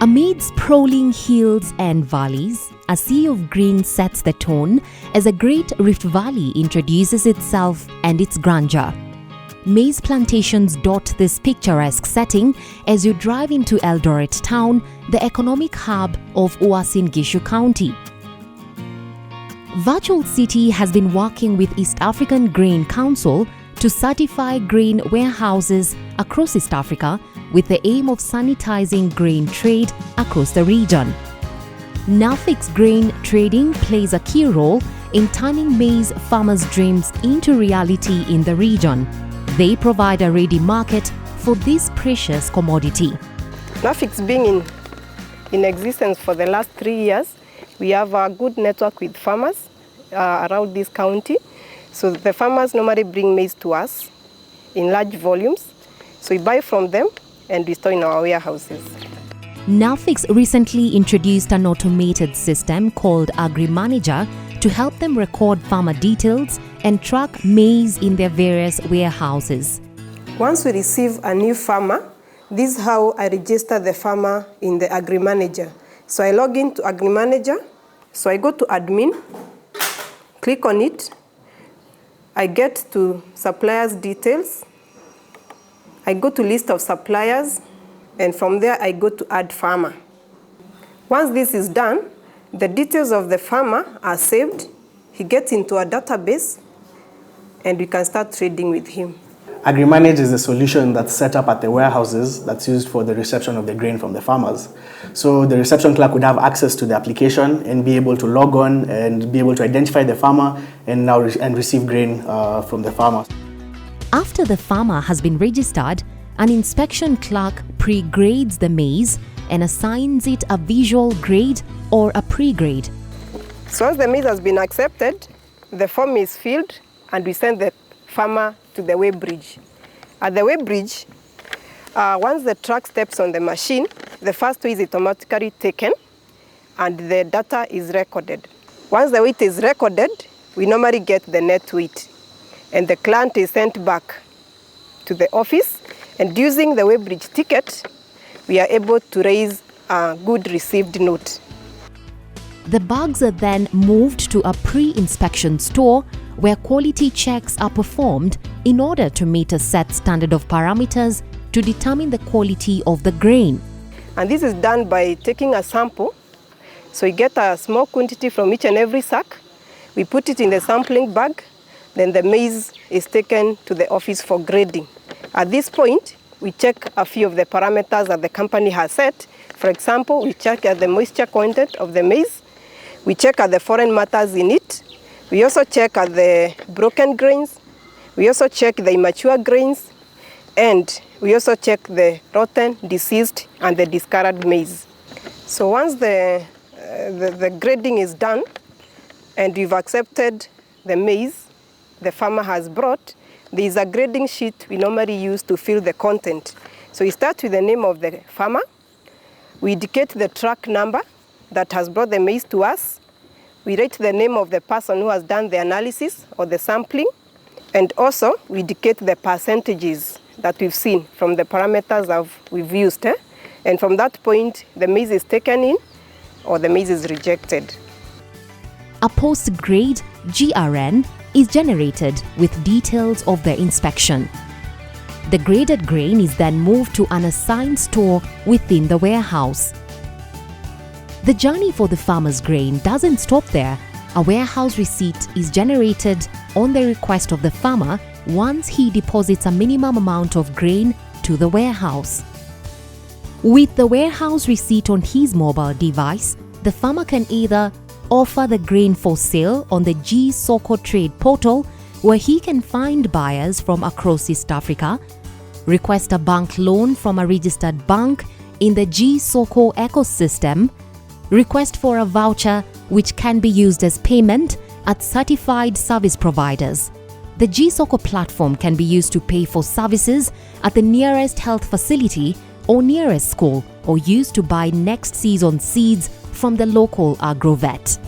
Amid sprawling hills and valleys, a sea of green sets the tone as a great Rift Valley introduces itself and its grandeur. Maize plantations dot this picturesque setting as you drive into Eldoret town, the economic hub of Uasin Gishu County. Virtual City has been working with East African Grain Council to certify grain warehouses across East Africa with the aim of sanitizing grain trade across the region. Nafix Grain Trading plays a key role in turning maize farmers' dreams into reality in the region. They provide a ready market for this precious commodity. Nafix being in existence for the last 3 years, we have a good network with farmers around this county. So the farmers normally bring maize to us in large volumes. So we buy from them and we store in our warehouses. Nafix recently introduced an automated system called AgriManager to help them record farmer details and track maize in their various warehouses. Once we receive a new farmer, this is how I register the farmer in the AgriManager. So I log into AgriManager, so I go to admin, click on it, I get to suppliers details, I go to list of suppliers, and from there I go to add farmer. Once this is done, the details of the farmer are saved, he gets into a database, and we can start trading with him. AgriManage is a solution that's set up at the warehouses that's used for the reception of the grain from the farmers. So the reception clerk would have access to the application and be able to log on and be able to identify the farmer and receive grain from the farmer. After the farmer has been registered, an inspection clerk pre-grades the maize and assigns it a visual grade or a pre-grade. So as the maize has been accepted, the form is filled and we send the farmer to the weigh bridge. At the weigh bridge, once the truck steps on the machine, the first weight is automatically taken and the data is recorded. Once the weight is recorded, we normally get the net weight and the client is sent back to the office, and using the weigh bridge ticket, we are able to raise a good received note. The bags are then moved to a pre-inspection store where quality checks are performed in order to meet a set standard of parameters to determine the quality of the grain. And this is done by taking a sample. So we get a small quantity from each and every sack. We put it in the sampling bag. Then the maize is taken to the office for grading. At this point, we check a few of the parameters that the company has set. For example, we check at the moisture content of the maize. We check at the foreign matters in it. We also check at the broken grains. We also check the immature grains. And we also check the rotten, diseased, and the discarded maize. So once the grading is done and we've accepted the maize the farmer has brought, there is a grading sheet we normally use to fill the content. So we start with the name of the farmer. We indicate the truck number that has brought the maize to us. We write the name of the person who has done the analysis or the sampling. And also, we indicate the percentages that we've seen from the parameters we've used. And from that point, the maize is taken in or the maize is rejected. A post-grade GRN is generated with details of the inspection. The graded grain is then moved to an assigned store within the warehouse. The journey for the farmer's grain doesn't stop there. A warehouse receipt is generated on the request of the farmer once he deposits a minimum amount of grain to the warehouse. With the warehouse receipt on his mobile device, the farmer can either offer the grain for sale on the G-Soko trade portal, where he can find buyers from across East Africa, request a bank loan from a registered bank in the G-Soko ecosystem, request for a voucher which can be used as payment at certified service providers. The G-Soko platform can be used to pay for services at the nearest health facility or nearest school, or used to buy next season seeds from the local agrovet.